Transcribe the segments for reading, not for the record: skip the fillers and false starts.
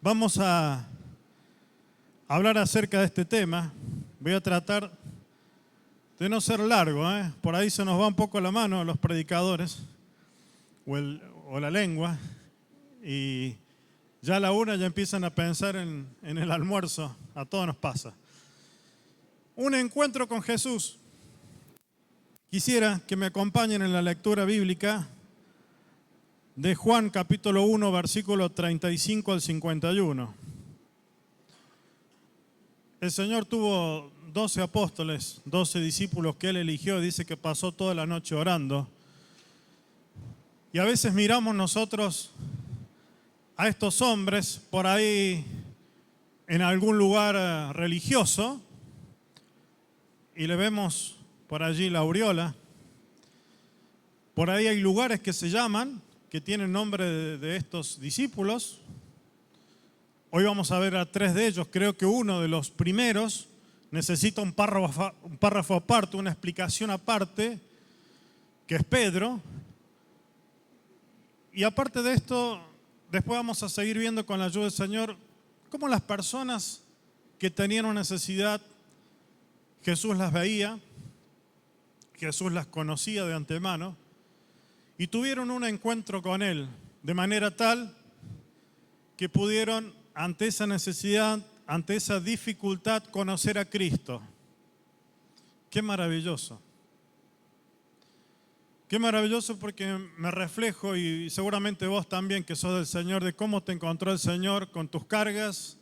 Vamos a hablar acerca de este tema. Voy a tratar de no ser largo, Por ahí se nos va un poco la mano a los predicadores o la lengua y ya a la una ya empiezan a pensar en el almuerzo. A todos nos pasa. Un encuentro con Jesús. Quisiera que me acompañen en la lectura bíblica de Juan capítulo 1, versículo 35 al 51. El Señor tuvo 12 apóstoles, 12 discípulos que Él eligió. Dice que pasó toda la noche orando. Y a veces miramos nosotros a estos hombres por ahí en algún lugar religioso y le vemos por allí la aureola. Por ahí hay lugares que se llaman, que tienen nombre de estos discípulos. Hoy vamos a ver a 3 de ellos. Creo que uno de los primeros necesita un párrafo aparte, una explicación aparte, que es Pedro. Y aparte de esto, después vamos a seguir viendo con la ayuda del Señor cómo las personas que tenían una necesidad, Jesús las veía, Jesús las conocía de antemano y tuvieron un encuentro con Él de manera tal que pudieron, ante esa necesidad, ante esa dificultad, conocer a Cristo. Qué maravilloso. Qué maravilloso, porque me reflejo, y seguramente vos también que sos del Señor, de cómo te encontró el Señor con tus cargas,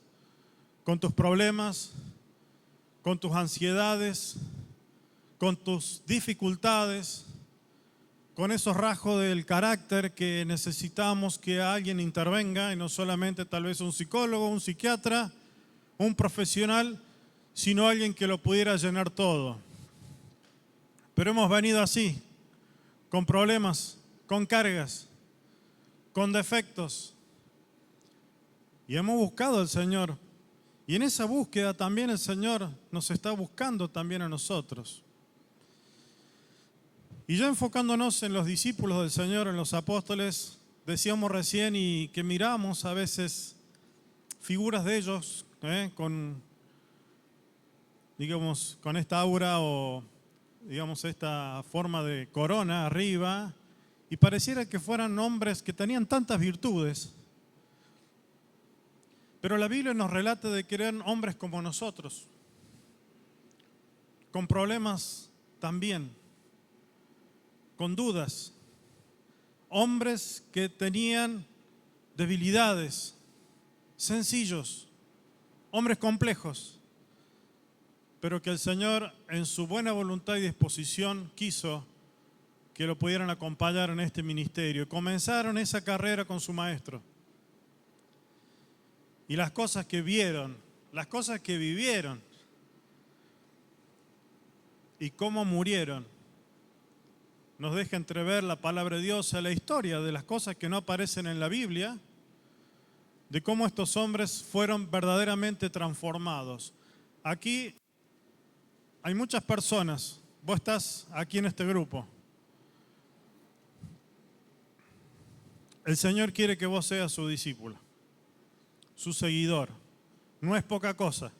con tus problemas, con tus ansiedades, con tus dificultades, con esos rasgos del carácter que necesitamos que alguien intervenga, y no solamente tal vez un psicólogo, un psiquiatra, un profesional, sino alguien que lo pudiera llenar todo. Pero hemos venido así, con problemas, con cargas, con defectos, y hemos buscado al Señor. Y en esa búsqueda también el Señor nos está buscando también a nosotros. Y ya enfocándonos en los discípulos del Señor, en los apóstoles, decíamos recién y que miramos a veces figuras de ellos con esta aura o digamos esta forma de corona arriba, y pareciera que fueran hombres que tenían tantas virtudes. Pero la Biblia nos relata de que eran hombres como nosotros, con problemas también, con dudas, hombres que tenían debilidades, sencillos, hombres complejos, pero que el Señor en su buena voluntad y disposición quiso que lo pudieran acompañar en este ministerio. Y comenzaron esa carrera con su maestro. Y las cosas que vieron, las cosas que vivieron y cómo murieron, nos deja entrever la palabra de Dios, la historia de las cosas que no aparecen en la Biblia, de cómo estos hombres fueron verdaderamente transformados. Aquí hay muchas personas, vos estás aquí en este grupo. El Señor quiere que vos seas su discípulo, su seguidor. No es poca cosa.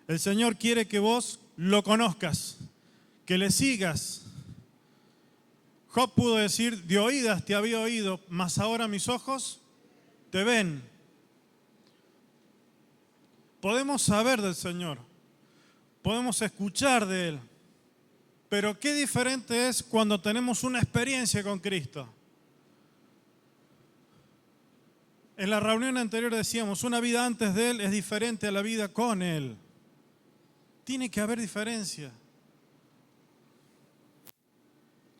El Señor quiere que vos lo conozcas, que le sigas. Job pudo decir, de oídas te había oído, mas ahora mis ojos te ven. Podemos saber del Señor, podemos escuchar de Él, pero qué diferente es cuando tenemos una experiencia con Cristo. En la reunión anterior decíamos, una vida antes de Él es diferente a la vida con Él. Tiene que haber diferencia.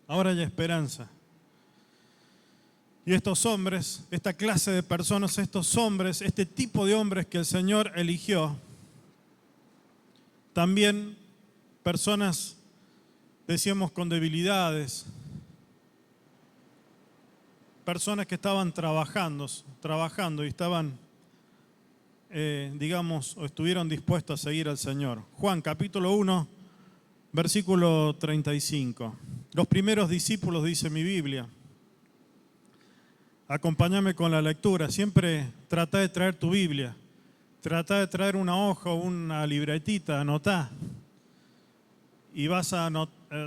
Ahora hay esperanza. Y estos hombres, esta clase de personas, estos hombres, este tipo de hombres que el Señor eligió, también personas, decíamos, con debilidades, personas que estaban trabajando y estaban, o estuvieron dispuestos a seguir al Señor. Juan capítulo 1, versículo 35. Los primeros discípulos, dice mi Biblia. Acompáñame con la lectura. Siempre trata de traer tu Biblia. Trata de traer una hoja o una libretita, anotá. Y vas a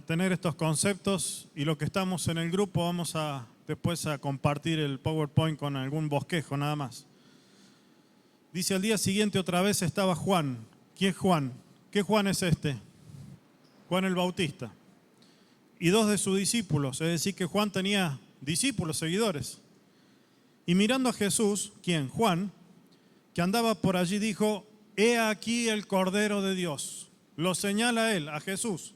tener estos conceptos y lo que estamos en el grupo vamos a después a compartir el PowerPoint con algún bosquejo nada más. Dice, al día siguiente otra vez estaba Juan. ¿Quién es Juan? ¿Qué Juan es este? Juan el Bautista. Y dos de sus discípulos, es decir que Juan tenía discípulos, seguidores. Y mirando a Jesús, ¿quién? Juan, que andaba por allí, dijo, he aquí el Cordero de Dios. Lo señala a él, a Jesús.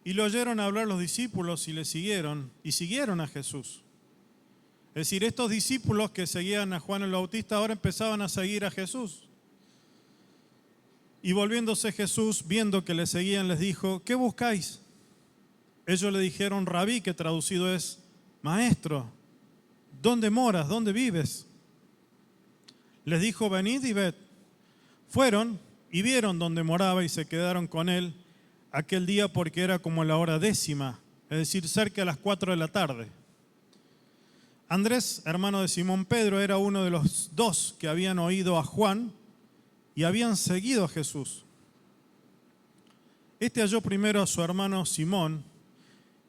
Y lo oyeron hablar los discípulos y le siguieron, y siguieron a Jesús. Es decir, estos discípulos que seguían a Juan el Bautista ahora empezaban a seguir a Jesús. Y volviéndose Jesús, viendo que le seguían, les dijo, ¿qué buscáis? Ellos le dijeron, Rabí, que traducido es, Maestro, ¿dónde moras? ¿Dónde vives? Les dijo, venid y ved. Fueron y vieron dónde moraba y se quedaron con él aquel día porque era como la hora 10:00, es decir, cerca de las 4 de la tarde. Andrés, hermano de Simón Pedro, era uno de los dos que habían oído a Juan y habían seguido a Jesús. Este halló primero a su hermano Simón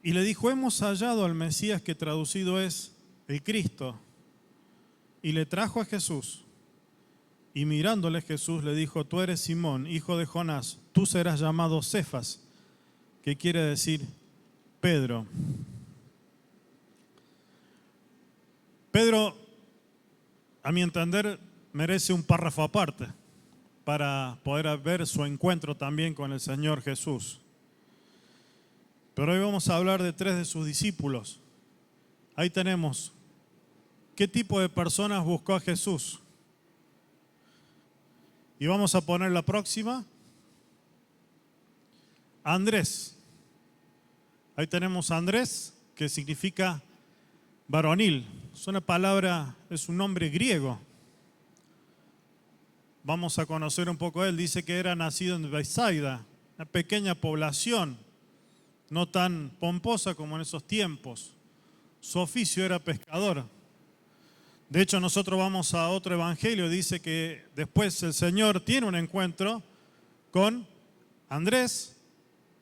y le dijo, hemos hallado al Mesías, que traducido es el Cristo. Y le trajo a Jesús. Y mirándole Jesús le dijo, tú eres Simón, hijo de Jonás, tú serás llamado Cefas, que quiere decir Pedro. Pedro, a mi entender, merece un párrafo aparte para poder ver su encuentro también con el Señor Jesús. Pero hoy vamos a hablar de 3 de sus discípulos. Ahí tenemos, ¿qué tipo de personas buscó a Jesús? Y vamos a poner la próxima. Andrés. Ahí tenemos a Andrés, que significa varonil. Es una palabra, es un nombre griego. Vamos a conocer un poco de él. Dice que era nacido en Bethsaida, una pequeña población, no tan pomposa como en esos tiempos. Su oficio era pescador. De hecho, nosotros vamos a otro evangelio, dice que después el Señor tiene un encuentro con Andrés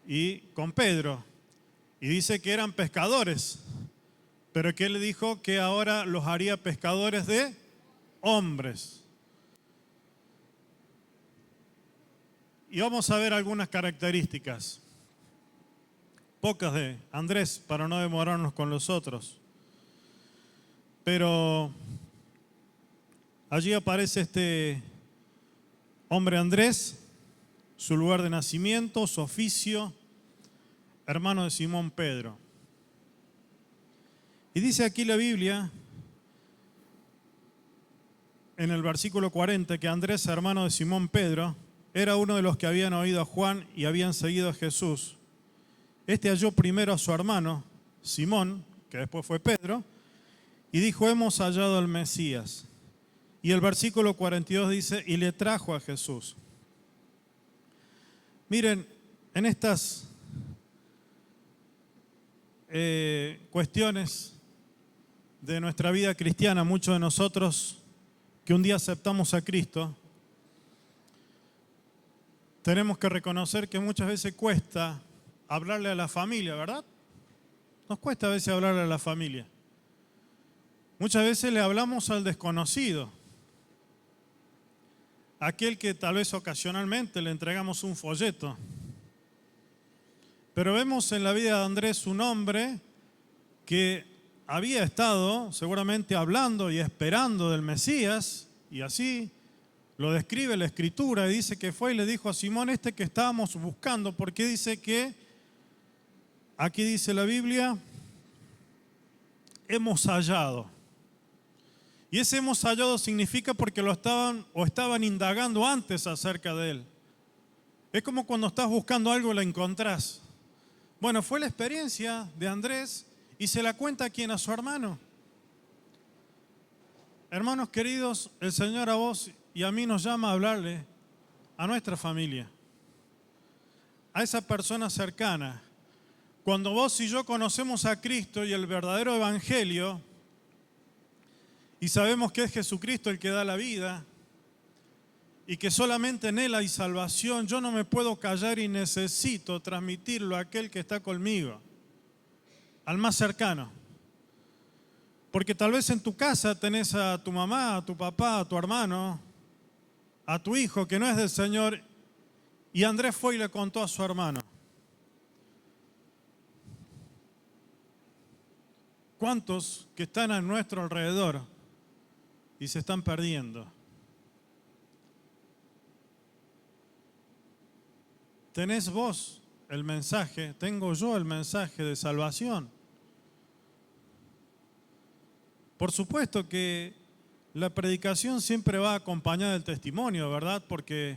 y con Pedro. Y dice que eran pescadores, pero que él le dijo que ahora los haría pescadores de hombres. Y vamos a ver algunas características, pocas de Andrés, para no demorarnos con los otros. Pero allí aparece este hombre Andrés, su lugar de nacimiento, su oficio, hermano de Simón Pedro. Y dice aquí la Biblia, en el versículo 40, que Andrés, hermano de Simón Pedro, era uno de los que habían oído a Juan y habían seguido a Jesús. Este halló primero a su hermano, Simón, que después fue Pedro, y dijo, hemos hallado al Mesías. Y el versículo 42 dice, y le trajo a Jesús. Miren, en estas cuestiones de nuestra vida cristiana, muchos de nosotros que un día aceptamos a Cristo, tenemos que reconocer que muchas veces cuesta hablarle a la familia, ¿verdad? Nos cuesta a veces hablarle a la familia. Muchas veces le hablamos al desconocido, aquel que tal vez ocasionalmente le entregamos un folleto. Pero vemos en la vida de Andrés un hombre que había estado seguramente hablando y esperando del Mesías, y así lo describe la Escritura, y dice que fue y le dijo a Simón, este que estábamos buscando, porque dice que, aquí dice la Biblia, hemos hallado. Y ese hemos hallado significa porque lo estaban indagando antes acerca de él. Es como cuando estás buscando algo y lo encontrás. Bueno, fue la experiencia de Andrés y se la cuenta a quien, a su hermano. Hermanos queridos, el Señor a vos y a mí nos llama a hablarle a nuestra familia, a esa persona cercana. Cuando vos y yo conocemos a Cristo y el verdadero evangelio, y sabemos que es Jesucristo el que da la vida y que solamente en Él hay salvación, yo no me puedo callar y necesito transmitirlo a aquel que está conmigo, al más cercano. Porque tal vez en tu casa tenés a tu mamá, a tu papá, a tu hermano, a tu hijo que no es del Señor, y Andrés fue y le contó a su hermano. ¿Cuántos que están a nuestro alrededor y se están perdiendo? ¿Tenés vos el mensaje? ¿Tengo yo el mensaje de salvación? Por supuesto que la predicación siempre va acompañada del testimonio, ¿verdad? Porque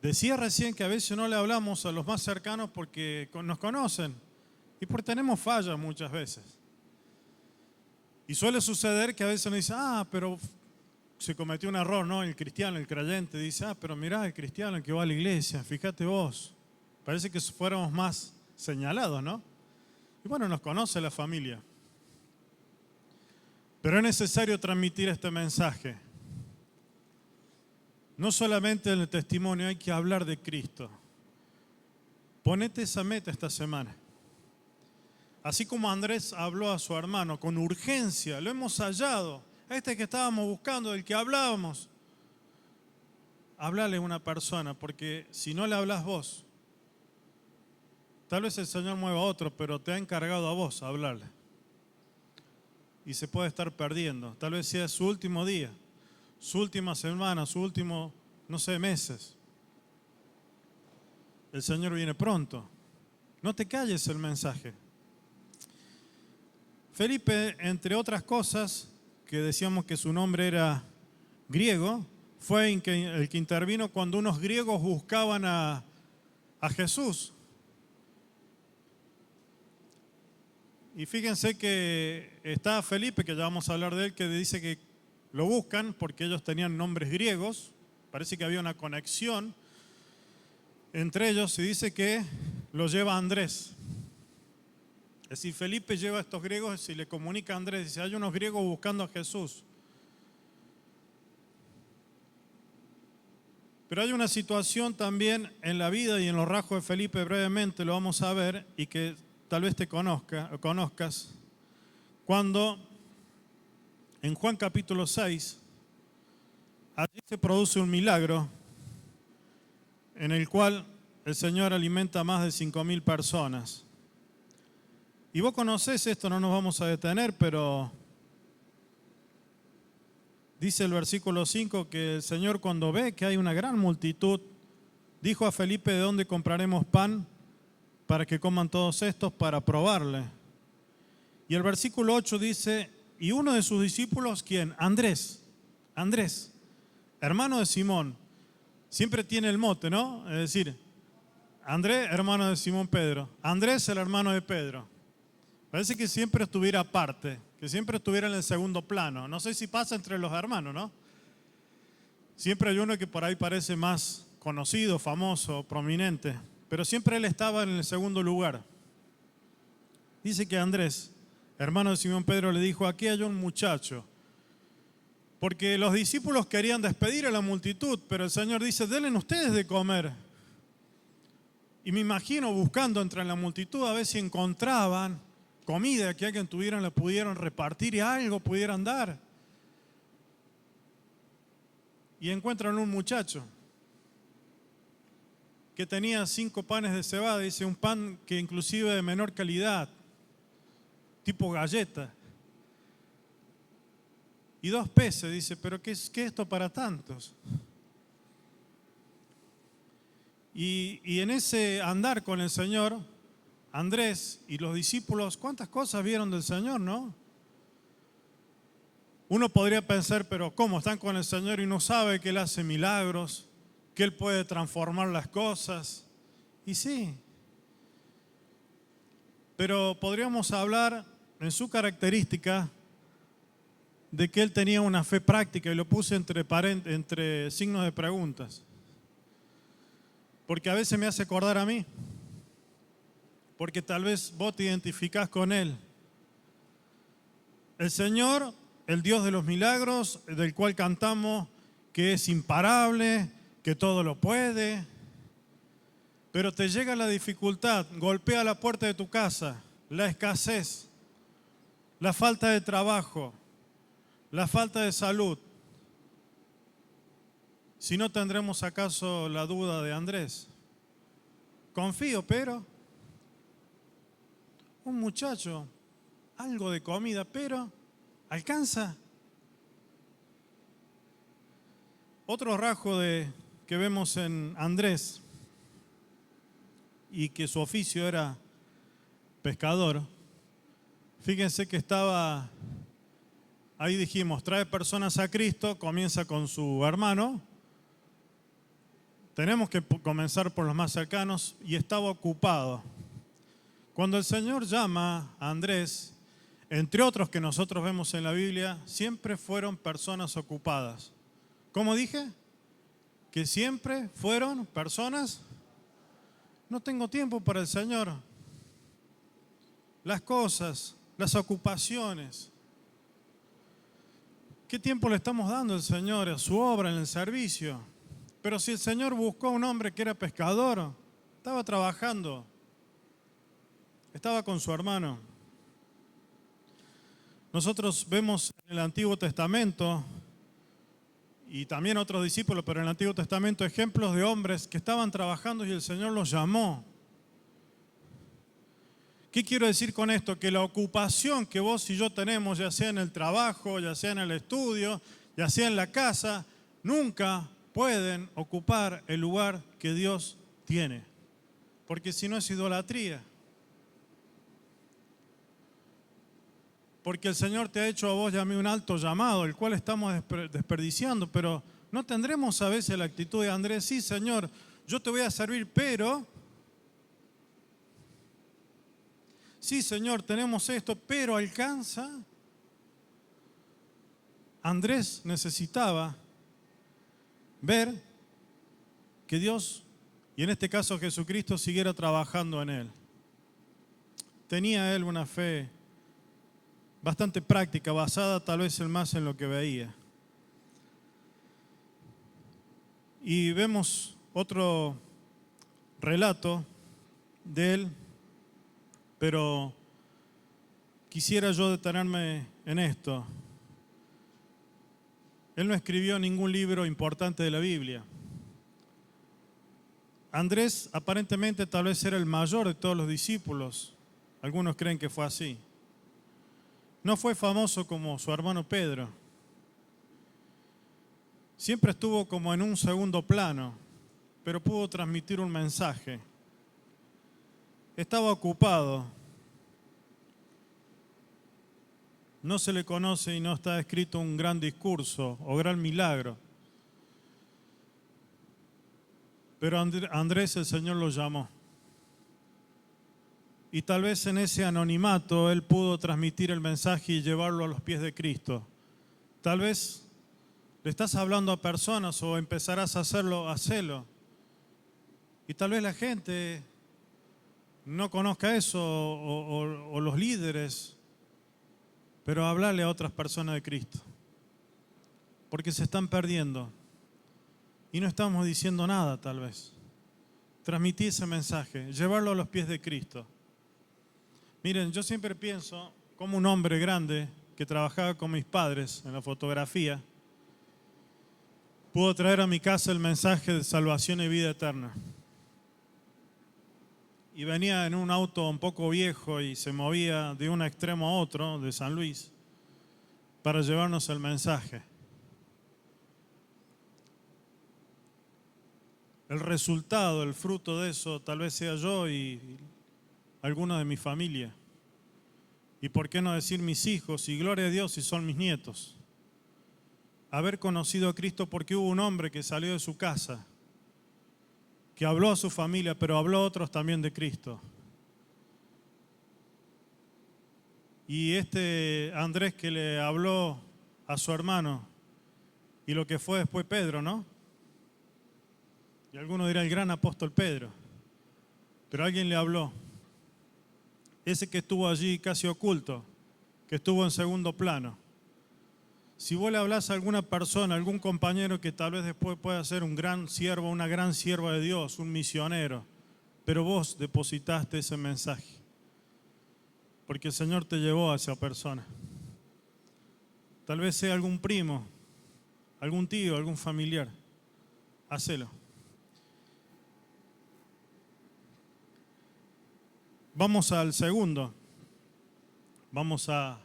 decía recién que a veces no le hablamos a los más cercanos porque nos conocen y porque tenemos fallas muchas veces. Y suele suceder que a veces nos dice, pero se cometió un error, ¿no? El cristiano, el creyente, dice, pero mirá, el cristiano el que va a la iglesia, fíjate vos. Parece que fuéramos más señalados, ¿no? Y bueno, nos conoce la familia. Pero es necesario transmitir este mensaje. No solamente en el testimonio, hay que hablar de Cristo. Ponete esa meta esta semana. Así como Andrés habló a su hermano con urgencia, lo hemos hallado, este que estábamos buscando, del que hablábamos. Háblale a una persona, porque si no le hablas vos, tal vez el Señor mueva a otro, pero te ha encargado a vos hablarle. Y se puede estar perdiendo. Tal vez sea su último día, su última semana, su último, meses. El Señor viene pronto. No te calles el mensaje. Felipe, entre otras cosas, que decíamos que su nombre era griego, fue el que intervino cuando unos griegos buscaban a Jesús. Y fíjense que está Felipe, que ya vamos a hablar de él, que dice que lo buscan porque ellos tenían nombres griegos. Parece que había una conexión entre ellos y dice que lo lleva Andrés. Es decir, Felipe lleva a estos griegos y le comunica a Andrés, dice, hay unos griegos buscando a Jesús. Pero hay una situación también en la vida y en los rasgos de Felipe, brevemente lo vamos a ver, y que tal vez te conozcas, cuando en Juan capítulo 6, allí se produce un milagro en el cual el Señor alimenta a más de 5.000 personas. Y vos conocés esto, no nos vamos a detener, pero dice el versículo 5 que el Señor, cuando ve que hay una gran multitud, dijo a Felipe, ¿de dónde compraremos pan para que coman todos estos, para probarle? Y el versículo 8 dice, y uno de sus discípulos, ¿quién? Andrés, hermano de Simón. Siempre tiene el mote, ¿no? Es decir, Andrés, hermano de Simón Pedro. Andrés, el hermano de Pedro. Parece que siempre estuviera aparte, que siempre estuviera en el segundo plano. No sé si pasa entre los hermanos, ¿no? Siempre hay uno que por ahí parece más conocido, famoso, prominente, pero siempre él estaba en el segundo lugar. Dice que Andrés, hermano de Simón Pedro, le dijo, aquí hay un muchacho. Porque los discípulos querían despedir a la multitud, pero el Señor dice, denle ustedes de comer. Y me imagino buscando entre la multitud a ver si encontraban comida que alguien tuvieran, la pudieran repartir y algo pudieran dar. Y encuentran un muchacho que tenía 5 panes de cebada, dice, un pan que inclusive de menor calidad, tipo galleta. Y 2 peces, dice, pero ¿qué es esto para tantos? Y en ese andar con el Señor, Andrés y los discípulos, ¿cuántas cosas vieron del Señor, no? Uno podría pensar, pero ¿cómo? Están con el Señor y no sabe que Él hace milagros, que Él puede transformar las cosas. Y sí, pero podríamos hablar en su característica de que Él tenía una fe práctica, y lo puse entre signos de preguntas. Porque a veces me hace acordar a mí, porque tal vez vos te identificás con Él. El Señor el Dios de los milagros, del cual cantamos que es imparable, que todo lo puede. Pero te llega la dificultad, golpea la puerta de tu casa, la escasez, la falta de trabajo, la falta de salud. Si no, tendremos acaso la duda de Andrés. Confío, pero un muchacho, algo de comida, pero ¿alcanza? Otro rasgo que vemos en Andrés, y que su oficio era pescador, fíjense que estaba, ahí dijimos, trae personas a Cristo, comienza con su hermano, tenemos que comenzar por los más cercanos, y estaba ocupado. Cuando el Señor llama a Andrés, entre otros que nosotros vemos en la Biblia, siempre fueron personas ocupadas. ¿Cómo dije? Que siempre fueron personas. No tengo tiempo para el Señor. Las cosas, las ocupaciones. ¿Qué tiempo le estamos dando al Señor a su obra, en el servicio? Pero si el Señor buscó a un hombre que era pescador, estaba trabajando, estaba con su hermano. Nosotros vemos en el Antiguo Testamento, y también otros discípulos, pero en el Antiguo Testamento, ejemplos de hombres que estaban trabajando y el Señor los llamó. ¿Qué quiero decir con esto? Que la ocupación que vos y yo tenemos, ya sea en el trabajo, ya sea en el estudio, ya sea en la casa, nunca pueden ocupar el lugar que Dios tiene. Porque si no es idolatría. Porque el Señor te ha hecho a vos y a mí un alto llamado, el cual estamos desperdiciando, pero no tendremos a veces la actitud de Andrés, sí Señor, yo te voy a servir, pero, sí Señor, tenemos esto, pero alcanza. Andrés necesitaba ver que Dios, y en este caso Jesucristo, siguiera trabajando en él. Tenía él una fe bastante práctica, basada tal vez más en lo que veía. Y vemos otro relato de él, pero quisiera yo detenerme en esto. Él no escribió ningún libro importante de la Biblia. Andrés aparentemente tal vez era el mayor de todos los discípulos. Algunos creen que fue así. No fue famoso como su hermano Pedro. Siempre estuvo como en un segundo plano, pero pudo transmitir un mensaje. Estaba ocupado. No se le conoce y no está escrito un gran discurso o gran milagro. Pero Andrés, el Señor lo llamó. Y tal vez en ese anonimato él pudo transmitir el mensaje y llevarlo a los pies de Cristo. Tal vez le estás hablando a personas o empezarás a hacerlo. Y tal vez la gente no conozca eso o los líderes, pero hablarle a otras personas de Cristo. Porque se están perdiendo. Y no estamos diciendo nada tal vez. Transmití ese mensaje, llevarlo a los pies de Cristo. Miren, yo siempre pienso como un hombre grande que trabajaba con mis padres en la fotografía, pudo traer a mi casa el mensaje de salvación y vida eterna. Y venía en un auto un poco viejo y se movía de un extremo a otro de San Luis para llevarnos el mensaje. El resultado, el fruto de eso, tal vez sea yo y algunos de mi familia. Y por qué no decir mis hijos, y gloria a Dios si son mis nietos. Haber conocido a Cristo porque hubo un hombre que salió de su casa, que habló a su familia, pero habló a otros también de Cristo. Y este Andrés que le habló a su hermano, y lo que fue después Pedro, ¿no? Y alguno dirá el gran apóstol Pedro, pero alguien le habló. Ese que estuvo allí casi oculto, que estuvo en segundo plano, Si vos le hablás a alguna persona, algún compañero que tal vez después pueda ser un gran siervo, una gran sierva de Dios, un misionero, pero vos depositaste ese mensaje, porque el Señor te llevó a esa persona. Tal vez sea algún primo, algún tío, algún familiar. Hacelo. Vamos al segundo. Vamos a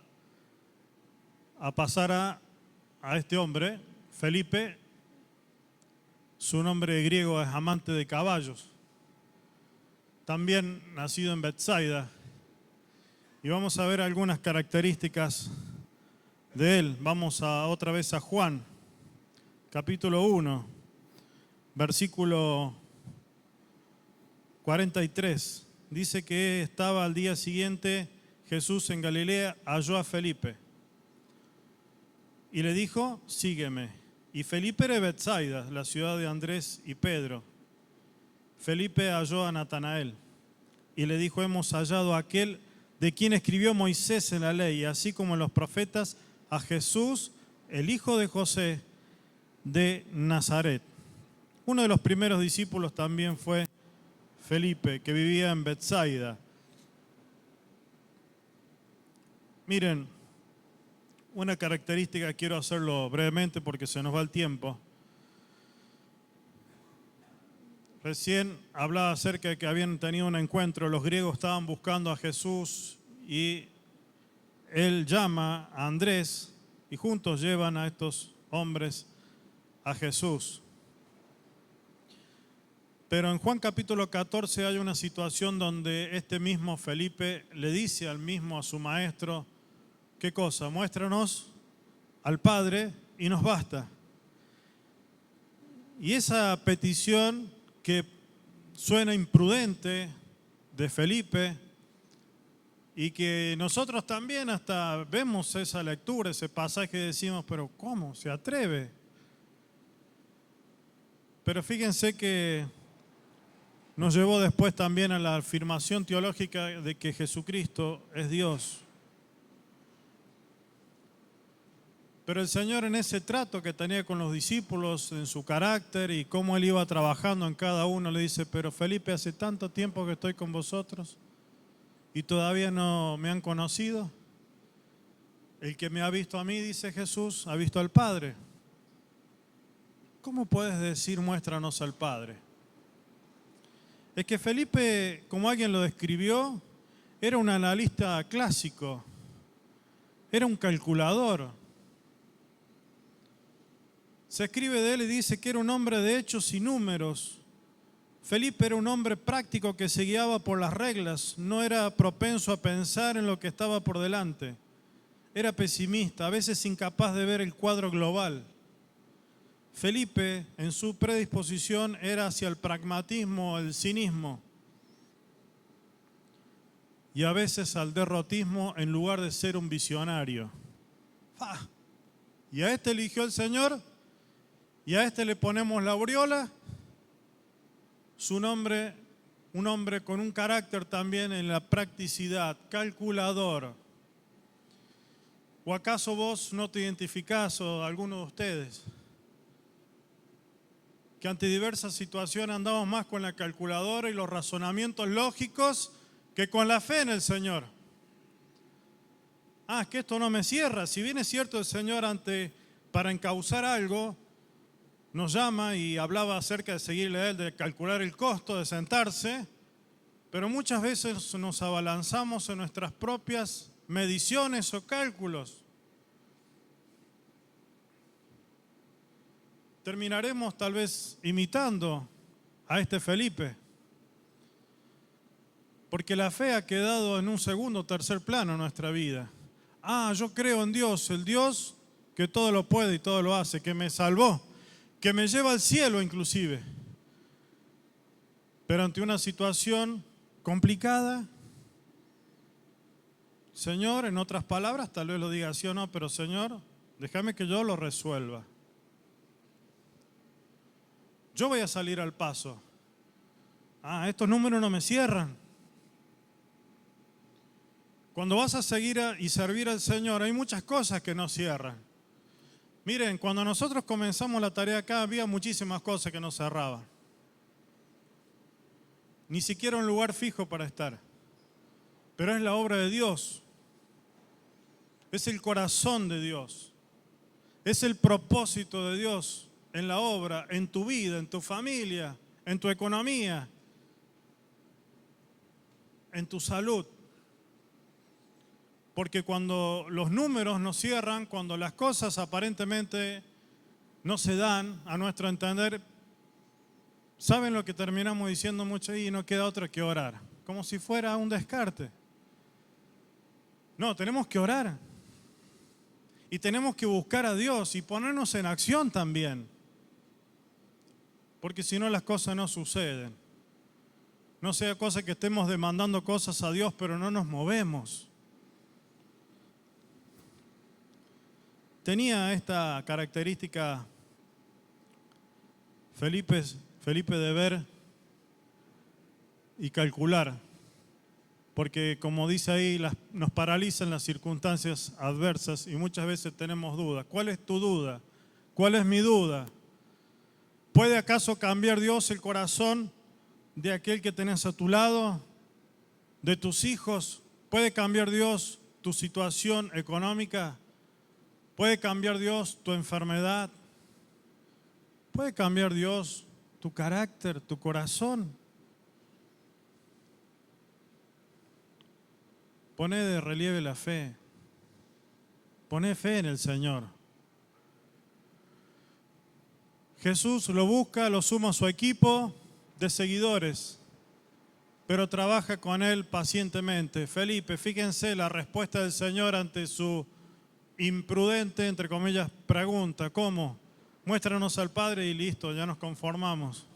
pasar a este hombre, Felipe. Su nombre griego es amante de caballos. También nacido en Betsaida. Y vamos a ver algunas características de él. Vamos otra vez a Juan, capítulo 1, versículo 43. Dice que estaba al día siguiente Jesús en Galilea, halló a Felipe y le dijo, sígueme. Y Felipe era de Betsaida, la ciudad de Andrés y Pedro. Felipe halló a Natanael y le dijo, hemos hallado a aquel de quien escribió Moisés en la ley, así como en los profetas, a Jesús, el hijo de José de Nazaret. Uno de los primeros discípulos también fue Felipe, que vivía en Betsaida. Miren, una característica, quiero hacerlo brevemente porque se nos va el tiempo. Recién hablaba acerca de que habían tenido un encuentro, los griegos estaban buscando a Jesús y él llama a Andrés y juntos llevan a estos hombres a Jesús. Pero en Juan capítulo 14 hay una situación donde este mismo Felipe le dice a su maestro, ¿qué cosa? Muéstranos al Padre y nos basta. Y esa petición que suena imprudente de Felipe y que nosotros también hasta vemos esa lectura, ese pasaje y decimos, pero ¿cómo? ¿Se atreve? Pero fíjense que nos llevó después también a la afirmación teológica de que Jesucristo es Dios. Pero el Señor en ese trato que tenía con los discípulos, en su carácter y cómo Él iba trabajando en cada uno, le dice, pero Felipe, hace tanto tiempo que estoy con vosotros y todavía no me han conocido. El que me ha visto a mí, dice Jesús, ha visto al Padre. ¿Cómo puedes decir, muéstranos al Padre? Es que Felipe, como alguien lo describió, era un analista clásico, era un calculador. Se escribe de él y dice que era un hombre de hechos y números. Felipe era un hombre práctico que se guiaba por las reglas, no era propenso a pensar en lo que estaba por delante. Era pesimista, a veces incapaz de ver el cuadro global. Felipe, en su predisposición, era hacia el pragmatismo, el cinismo, y a veces al derrotismo en lugar de ser un visionario. Y a este eligió el Señor, y a este le ponemos la aureola, su nombre, un hombre con un carácter también en la practicidad, calculador. ¿O acaso vos no te identificás, o alguno de ustedes, que ante diversas situaciones andamos más con la calculadora y los razonamientos lógicos que con la fe en el Señor? Es que esto no me cierra. Si bien es cierto, el Señor para encauzar algo nos llama y hablaba acerca de seguirle a Él, de calcular el costo, de sentarse, pero muchas veces nos abalanzamos en nuestras propias mediciones o cálculos. Terminaremos tal vez imitando a este Felipe, porque la fe ha quedado en un segundo o tercer plano en nuestra vida. Yo creo en Dios, el Dios que todo lo puede y todo lo hace, que me salvó, que me lleva al cielo inclusive. Pero ante una situación complicada, Señor, en otras palabras, tal vez lo diga sí o no, pero Señor, déjame que yo lo resuelva. Yo voy a salir al paso. Estos números no me cierran. Cuando vas a seguir y servir al Señor, hay muchas cosas que no cierran. Miren, cuando nosotros comenzamos la tarea acá había muchísimas cosas que nos cerraban. Ni siquiera un lugar fijo para estar. Pero es la obra de Dios. Es el corazón de Dios. Es el propósito de Dios en la obra, en tu vida, en tu familia, en tu economía, en tu salud. Porque cuando los números nos cierran, cuando las cosas aparentemente no se dan, a nuestro entender, ¿saben lo que terminamos diciendo mucho ahí? Y no queda otra que orar, como si fuera un descarte. No, tenemos que orar. Y tenemos que buscar a Dios y ponernos en acción también. Porque si no las cosas no suceden. No sea cosa que estemos demandando cosas a Dios, pero no nos movemos. Tenía esta característica Felipe de ver y calcular. Porque como dice ahí, nos paralizan las circunstancias adversas y muchas veces tenemos dudas. ¿Cuál es tu duda? ¿Cuál es mi duda? ¿Puede acaso cambiar Dios el corazón de aquel que tenés a tu lado? ¿De tus hijos? ¿Puede cambiar Dios tu situación económica? ¿Puede cambiar Dios tu enfermedad? ¿Puede cambiar Dios tu carácter, tu corazón? Poné de relieve la fe. Poné fe en el Señor. Jesús lo busca, lo suma a su equipo de seguidores, pero trabaja con él pacientemente. Felipe, fíjense la respuesta del Señor ante su imprudente, entre comillas, pregunta. ¿Cómo? Muéstranos al Padre y listo, ya nos conformamos.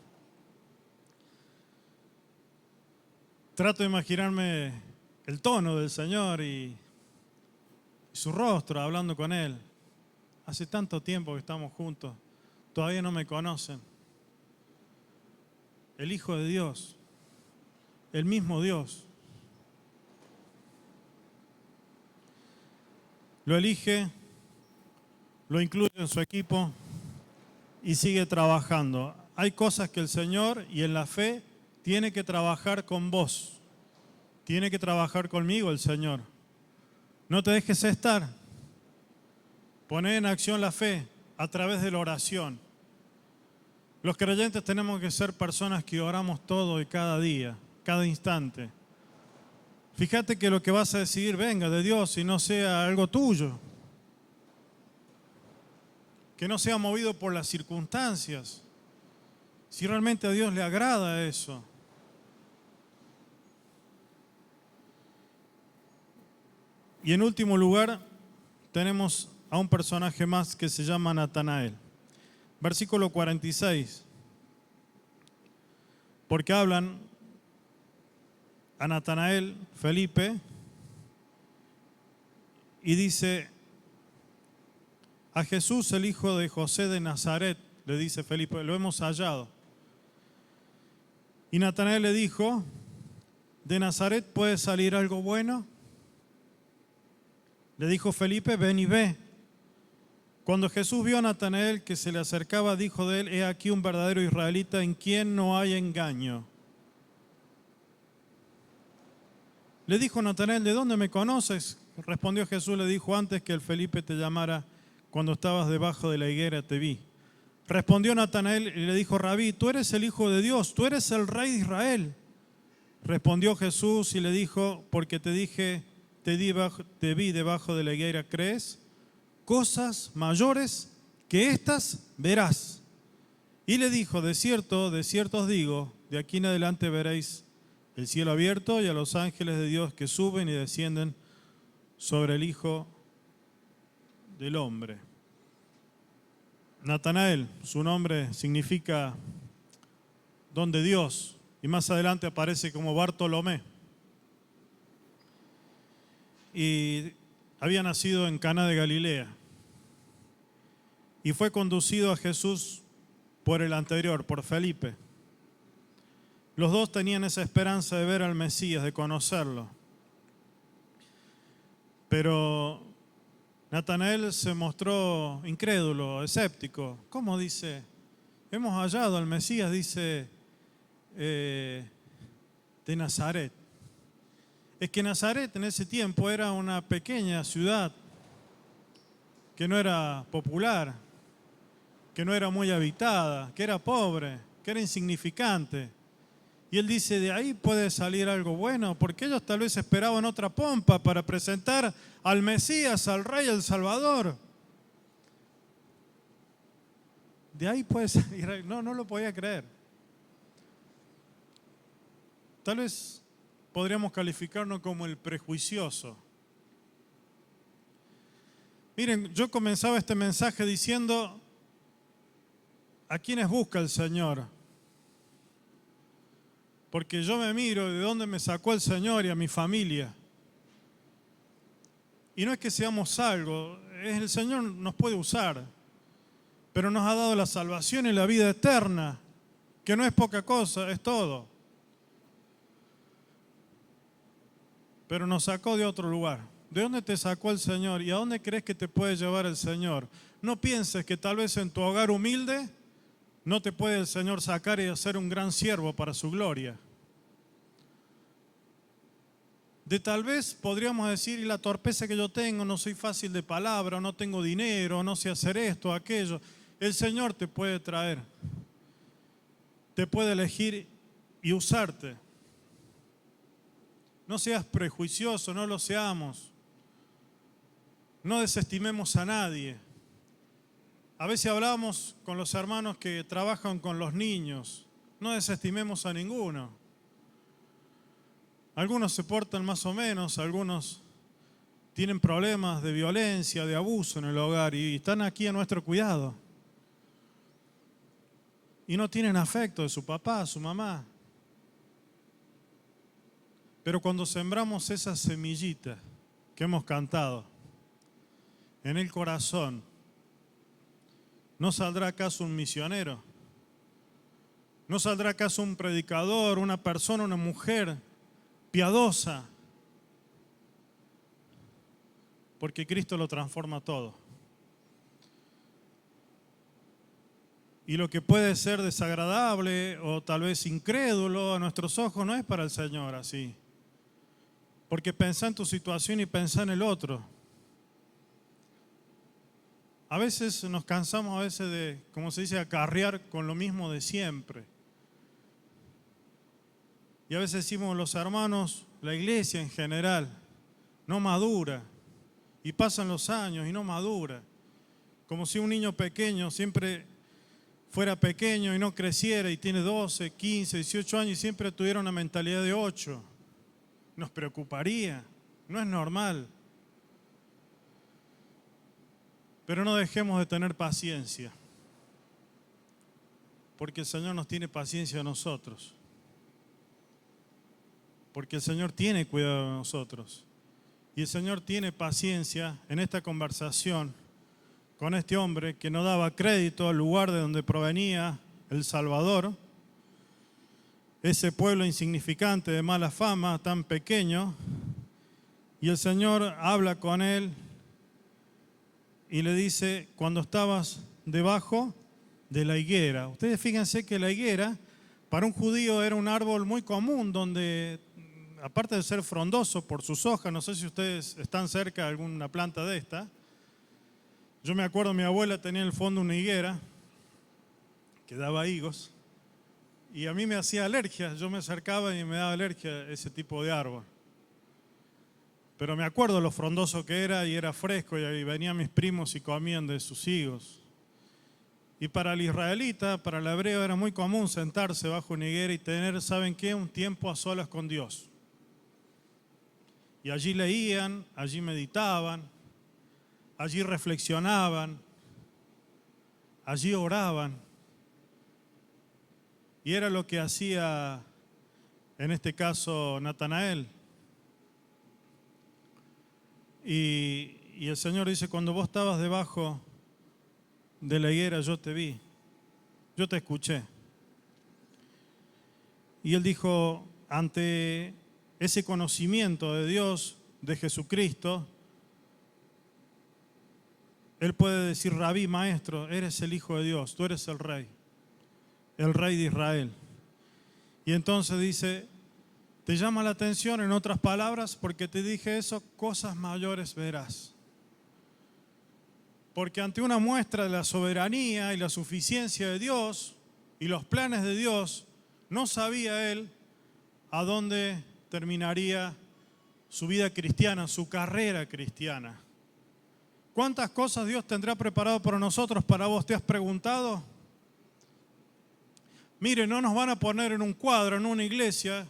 Trato de imaginarme el tono del Señor y su rostro hablando con Él. Hace tanto tiempo que estamos juntos, todavía no me conocen. El Hijo de Dios, el mismo Dios. Lo elige, lo incluye en su equipo y sigue trabajando. Hay cosas que el Señor y en la fe tiene que trabajar con vos. Tiene que trabajar conmigo el Señor. No te dejes estar. Poné en acción la fe a través de la oración. Los creyentes tenemos que ser personas que oramos todo y cada día, cada instante. Fíjate que lo que vas a decidir venga de Dios y no sea algo tuyo. Que no sea movido por las circunstancias. Si realmente a Dios le agrada eso. Y en último lugar, tenemos a un personaje más que se llama Natanael. Versículo 46. Porque hablan a Natanael, Felipe, y dice, a Jesús, el hijo de José de Nazaret, le dice Felipe, lo hemos hallado. Y Natanael le dijo, ¿de Nazaret puede salir algo bueno? Le dijo Felipe, ven y ve. Cuando Jesús vio a Natanael que se le acercaba, dijo de él, he aquí un verdadero israelita en quien no hay engaño. Le dijo Natanael, ¿de dónde me conoces? Respondió Jesús, le dijo, antes que el Felipe te llamara, cuando estabas debajo de la higuera te vi. Respondió Natanael y le dijo, Rabí, tú eres el Hijo de Dios, tú eres el Rey de Israel. Respondió Jesús y le dijo, porque te dije, te vi debajo de la higuera, ¿crees? Cosas mayores que estas verás. Y le dijo, de cierto os digo, de aquí en adelante veréis el cielo abierto y a los ángeles de Dios que suben y descienden sobre el Hijo del Hombre. Natanael, su nombre significa don de Dios, y más adelante aparece como Bartolomé. Y había nacido en Caná de Galilea y fue conducido a Jesús por el anterior, por Felipe. Los dos tenían esa esperanza de ver al Mesías, de conocerlo. Pero Natanael se mostró incrédulo, escéptico. ¿Cómo dice? Hemos hallado al Mesías, dice, de Nazaret. Es que Nazaret en ese tiempo era una pequeña ciudad que no era popular, que no era muy habitada, que era pobre, que era insignificante. Y él dice, de ahí puede salir algo bueno, porque ellos tal vez esperaban otra pompa para presentar al Mesías, al Rey, al Salvador. De ahí puede salir, no lo podía creer. Tal vez podríamos calificarnos como el prejuicioso. Miren, yo comenzaba este mensaje diciendo, ¿a quiénes busca el Señor? Porque yo me miro de dónde me sacó el Señor y a mi familia. Y no es que seamos algo, el Señor nos puede usar, pero nos ha dado la salvación y la vida eterna, que no es poca cosa, es todo. Pero nos sacó de otro lugar. ¿De dónde te sacó el Señor y a dónde crees que te puede llevar el Señor? No pienses que tal vez en tu hogar humilde no te puede el Señor sacar y hacer un gran siervo para su gloria. De tal vez podríamos decir, y la torpeza que yo tengo, no soy fácil de palabra, no tengo dinero, no sé hacer esto, aquello. El Señor te puede traer, te puede elegir y usarte. No seas prejuicioso, no lo seamos. No desestimemos a nadie. A veces hablamos con los hermanos que trabajan con los niños. No desestimemos a ninguno. Algunos se portan más o menos, algunos tienen problemas de violencia, de abuso en el hogar y están aquí a nuestro cuidado. Y no tienen afecto de su papá, su mamá. Pero cuando sembramos esa semillita que hemos cantado en el corazón, ¿no saldrá acaso un misionero? ¿No saldrá acaso un predicador, una persona, una mujer piadosa? Porque Cristo lo transforma todo. Y lo que puede ser desagradable o tal vez incrédulo a nuestros ojos no es para el Señor así. Porque pensá en tu situación y pensá en el otro. A veces nos cansamos de, como se dice, acarrear con lo mismo de siempre. Y a veces decimos los hermanos, la iglesia en general, no madura. Y pasan los años y no madura. Como si un niño pequeño siempre fuera pequeño y no creciera y tiene 12, 15, 18 años y siempre tuviera una mentalidad de 8. Nos preocuparía, no es normal. Pero no dejemos de tener paciencia, porque el Señor nos tiene paciencia a nosotros, porque el Señor tiene cuidado de nosotros. Y el Señor tiene paciencia en esta conversación con este hombre que no daba crédito al lugar de donde provenía el Salvador, ese pueblo insignificante de mala fama, tan pequeño, y el Señor habla con él y le dice, cuando estabas debajo de la higuera. Ustedes fíjense que la higuera para un judío era un árbol muy común donde, aparte de ser frondoso por sus hojas, no sé si ustedes están cerca de alguna planta de esta. Yo me acuerdo, mi abuela tenía en el fondo una higuera que daba higos y a mí me hacía alergia. Yo me acercaba y me daba alergia a ese tipo de árbol. Pero me acuerdo lo frondoso que era y era fresco y ahí venían mis primos y comían de sus higos. Y para el israelita, para el hebreo, era muy común sentarse bajo una higuera y tener, ¿saben qué? Un tiempo a solas con Dios. Y allí leían, allí meditaban, allí reflexionaban, allí oraban. Y era lo que hacía, en este caso, Natanael. Y el Señor dice, cuando vos estabas debajo de la higuera, yo te vi, yo te escuché. Y él dijo, ante ese conocimiento de Dios, de Jesucristo, Él puede decir, Rabí, maestro, eres el Hijo de Dios, tú eres el Rey de Israel. Y entonces dice, te llama la atención, en otras palabras, porque te dije eso, cosas mayores verás. Porque ante una muestra de la soberanía y la suficiencia de Dios y los planes de Dios, no sabía él a dónde terminaría su vida cristiana, su carrera cristiana. ¿Cuántas cosas Dios tendrá preparado para nosotros? Para vos, ¿te has preguntado? Mire, no nos van a poner en un cuadro, en una iglesia,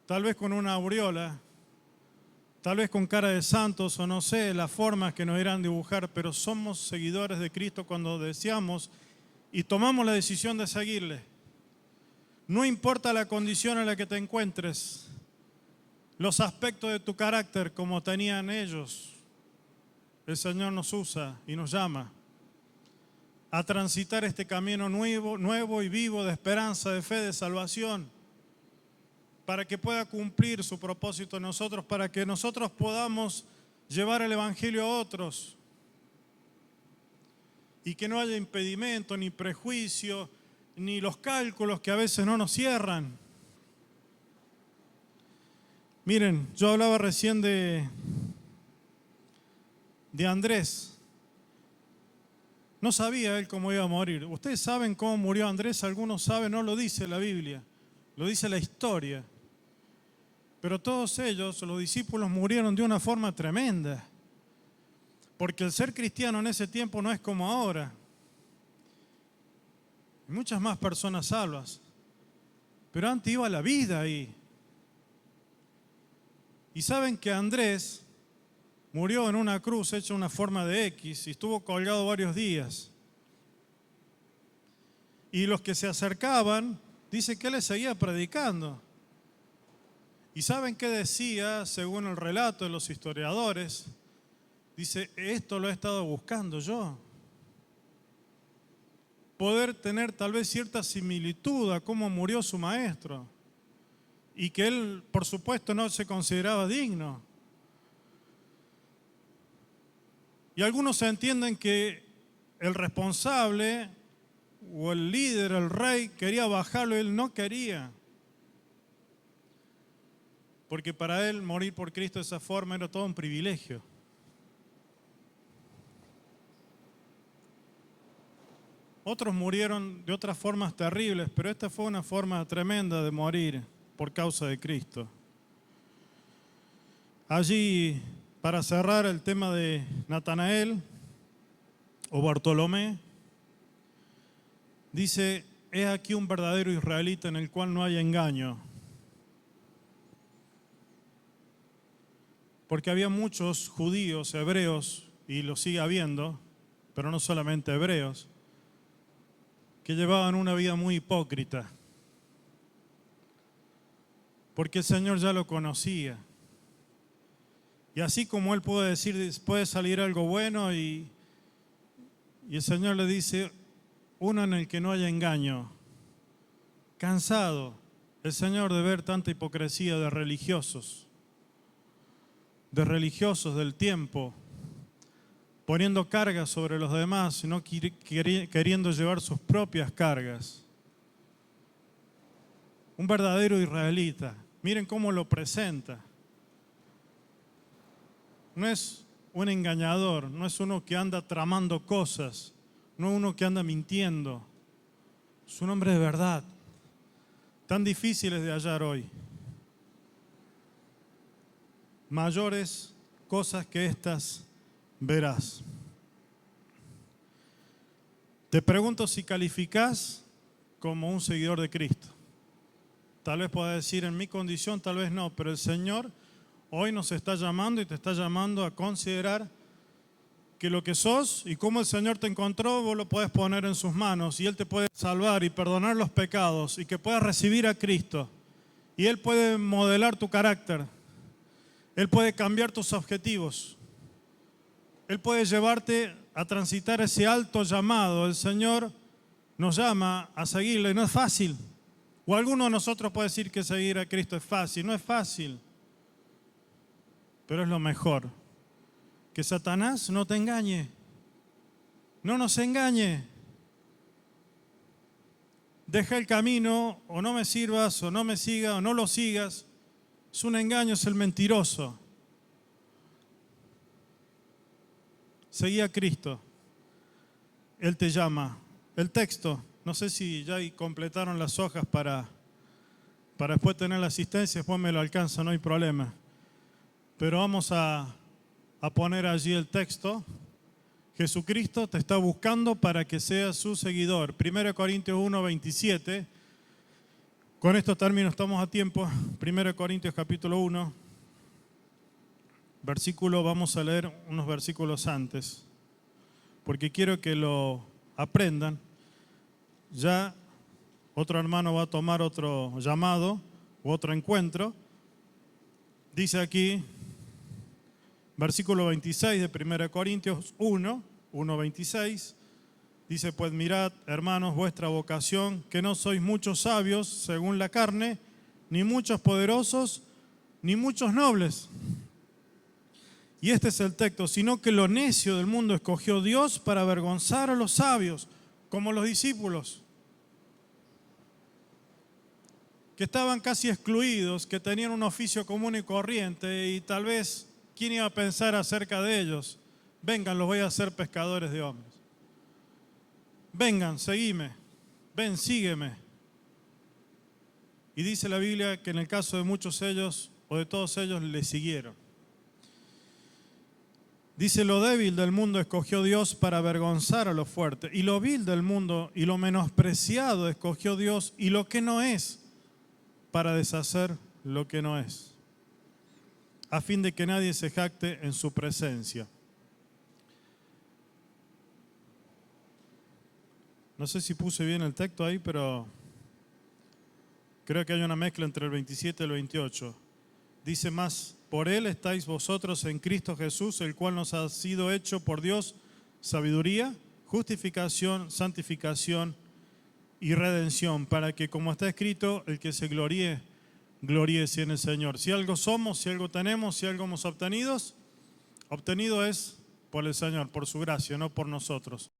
tal vez con una aureola, tal vez con cara de santos o no sé, las formas que nos irán a dibujar, pero somos seguidores de Cristo cuando deseamos y tomamos la decisión de seguirle. No importa la condición en la que te encuentres, los aspectos de tu carácter como tenían ellos, el Señor nos usa y nos llama a transitar este camino nuevo y vivo de esperanza, de fe, de salvación, para que pueda cumplir su propósito en nosotros, para que nosotros podamos llevar el Evangelio a otros y que no haya impedimento, ni prejuicio, ni los cálculos que a veces no nos cierran. Miren, yo hablaba recién de Andrés. No sabía él cómo iba a morir. ¿Ustedes saben cómo murió Andrés? Algunos saben, no lo dice la Biblia, lo dice la historia. Pero todos ellos, los discípulos, murieron de una forma tremenda. Porque el ser cristiano en ese tiempo no es como ahora. Hay muchas más personas salvas. Pero antes iba la vida ahí. Y saben que Andrés murió en una cruz hecha una forma de X y estuvo colgado varios días. Y los que se acercaban, dice que él les seguía predicando. ¿Y saben qué decía, según el relato de los historiadores? Dice, esto lo he estado buscando yo. Poder tener tal vez cierta similitud a cómo murió su maestro. Y que él, por supuesto, no se consideraba digno. Y algunos entienden que el responsable o el líder, el rey, quería bajarlo y él no quería. Porque para él morir por Cristo de esa forma era todo un privilegio. Otros murieron de otras formas terribles, pero esta fue una forma tremenda de morir por causa de Cristo. Allí, para cerrar el tema de Natanael o Bartolomé, dice, he aquí un verdadero israelita en el cual no hay engaño. Porque había muchos judíos, hebreos, y lo sigue habiendo, pero no solamente hebreos, que llevaban una vida muy hipócrita. Porque el Señor ya lo conocía. Y así como Él puede decir, puede salir algo bueno y el Señor le dice, uno en el que no haya engaño. Cansado el Señor de ver tanta hipocresía de religiosos del tiempo, poniendo cargas sobre los demás y no queriendo llevar sus propias cargas. Un verdadero israelita, miren cómo lo presenta. No es un engañador, no es uno que anda tramando cosas, no es uno que anda mintiendo. Es un hombre de verdad, tan difíciles de hallar hoy. Mayores cosas que estas verás. Te pregunto si calificás como un seguidor de Cristo. Tal vez puedas decir, en mi condición, tal vez no, pero el Señor hoy nos está llamando y te está llamando a considerar que lo que sos y cómo el Señor te encontró, vos lo podés poner en sus manos y Él te puede salvar y perdonar los pecados y que puedas recibir a Cristo. Y Él puede modelar tu carácter. Él puede cambiar tus objetivos. Él puede llevarte a transitar ese alto llamado. El Señor nos llama a seguirle. No es fácil. O alguno de nosotros puede decir que seguir a Cristo es fácil. No es fácil. Pero es lo mejor que Satanás no te engañe, no nos engañe. Deja el camino, o no me sirvas, o no me sigas, o no lo sigas. Es un engaño, es el mentiroso. Seguí a Cristo. Él te llama. El texto, no sé si ya completaron las hojas para después tener la asistencia, después me lo alcanza, no hay problema. Pero vamos a poner allí el texto. Jesucristo te está buscando para que seas su seguidor. 1 Corintios 1, 27. Con estos términos estamos a tiempo. 1 Corintios capítulo 1, versículo, vamos a leer unos versículos antes, porque quiero que lo aprendan. Ya otro hermano va a tomar otro llamado u otro encuentro. Dice aquí, versículo 26 de 1 Corintios 1, 26, dice, pues mirad, hermanos, vuestra vocación, que no sois muchos sabios según la carne, ni muchos poderosos, ni muchos nobles. Y este es el texto, sino que lo necio del mundo escogió Dios para avergonzar a los sabios, como los discípulos, que estaban casi excluidos, que tenían un oficio común y corriente, y tal vez, ¿quién iba a pensar acerca de ellos? Vengan, los voy a hacer pescadores de hombres. Vengan, seguime. Ven, sígueme. Y dice la Biblia que en el caso de muchos de ellos, o de todos ellos, le siguieron. Dice, lo débil del mundo escogió Dios para avergonzar a lo fuerte, y lo vil del mundo y lo menospreciado escogió Dios, y lo que no es, para deshacer lo que no es, a fin de que nadie se jacte en su presencia. No sé si puse bien el texto ahí, pero creo que hay una mezcla entre el 27 y el 28. Dice más, por Él estáis vosotros en Cristo Jesús, el cual nos ha sido hecho por Dios sabiduría, justificación, santificación y redención, para que, como está escrito, el que se gloríe, gloríese en el Señor. Si algo somos, si algo tenemos, si algo hemos obtenido es por el Señor, por su gracia, no por nosotros.